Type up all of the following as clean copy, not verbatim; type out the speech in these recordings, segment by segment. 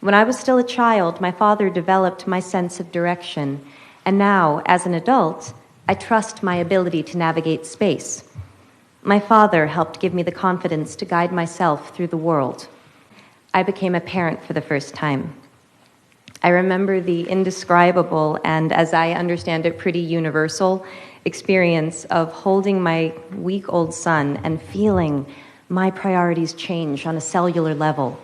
When I was still a child, my father developed my sense of direction, and now, as an adult, I trust my ability to navigate space. My father helped give me the confidence to guide myself through the world. I became a parent for the first time. I remember the indescribable and, as I understand it, pretty universal experience of holding my week-old son and feeling my priorities change on a cellular level.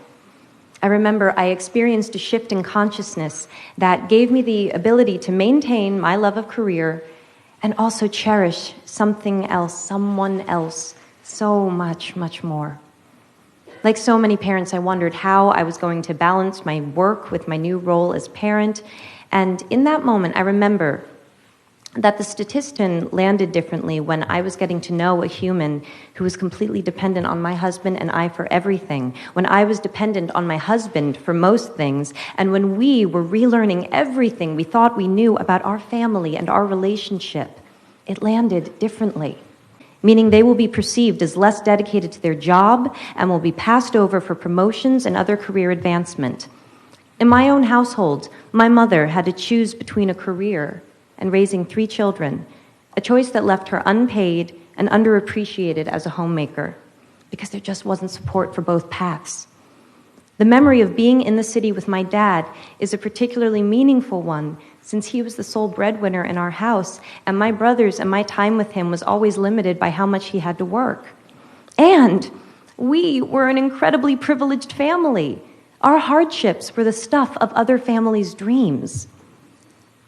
I remember I experienced a shift in consciousness that gave me the ability to maintain my love of career and also cherish something else, someone else, so much, much more. Like so many parents, I wondered how I was going to balance my work with my new role as parent. And in that moment, I remember that the statistician landed differently when I was getting to know a human who was completely dependent on my husband and I for everything, when I was dependent on my husband for most things, and when we were relearning everything we thought we knew about our family and our relationship. It landed differently, meaning they will be perceived as less dedicated to their job and will be passed over for promotions and other career advancement. In my own household, my mother had to choose between a career and raising 3 children, a choice that left her unpaid and underappreciated as a homemaker, because there just wasn't support for both paths. The memory of being in the city with my dad is a particularly meaningful one, since he was the sole breadwinner in our house, and my brothers and my time with him was always limited by how much he had to work. And we were an incredibly privileged family. Our hardships were the stuff of other families' dreams.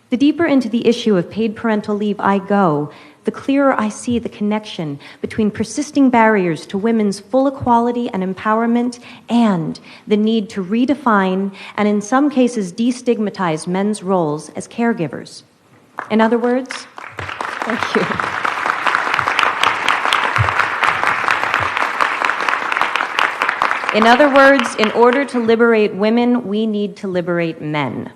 The deeper into the issue of paid parental leave I go, the clearer I see the connection between persisting barriers to women's full equality and empowerment and the need to redefine and in some cases destigmatize men's roles as caregivers. In other words, thank you. In other words, in order to liberate women, we need to liberate men.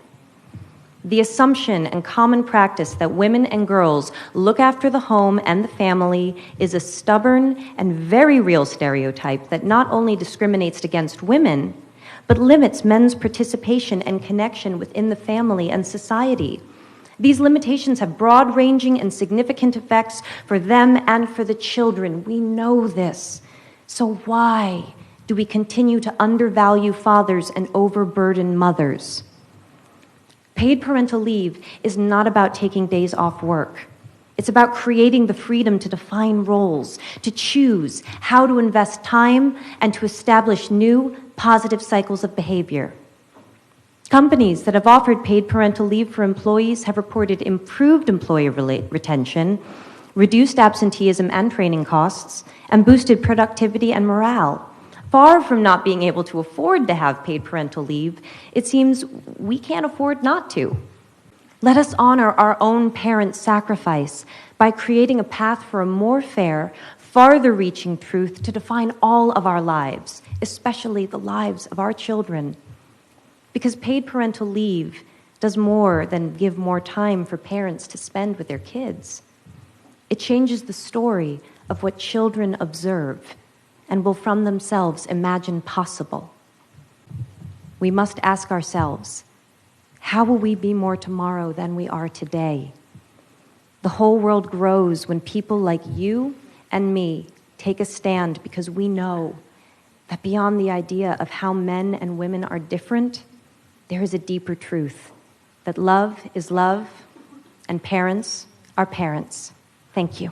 The assumption and common practice that women and girls look after the home and the family is a stubborn and very real stereotype that not only discriminates against women, but limits men's participation and connection within the family and society. These limitations have broad-ranging and significant effects for them and for the children. We know this. So why do we continue to undervalue fathers and overburden mothers? Paid parental leave is not about taking days off work. It's about creating the freedom to define roles, to choose how to invest time, and to establish new, positive cycles of behavior. Companies that have offered paid parental leave for employees have reported improved employee retention, reduced absenteeism and training costs, and boosted productivity and morale. Far from not being able to afford to have paid parental leave, it seems we can't afford not to. Let us honor our own parents' sacrifice by creating a path for a more fair, farther-reaching truth to define all of our lives, especially the lives of our children. Because paid parental leave does more than give more time for parents to spend with their kids. It changes the story of what children observe and will from themselves imagine possible. We must ask ourselves, how will we be more tomorrow than we are today? The whole world grows when people like you and me take a stand, because we know that beyond the idea of how men and women are different, there is a deeper truth, that love is love and parents are parents. Thank you.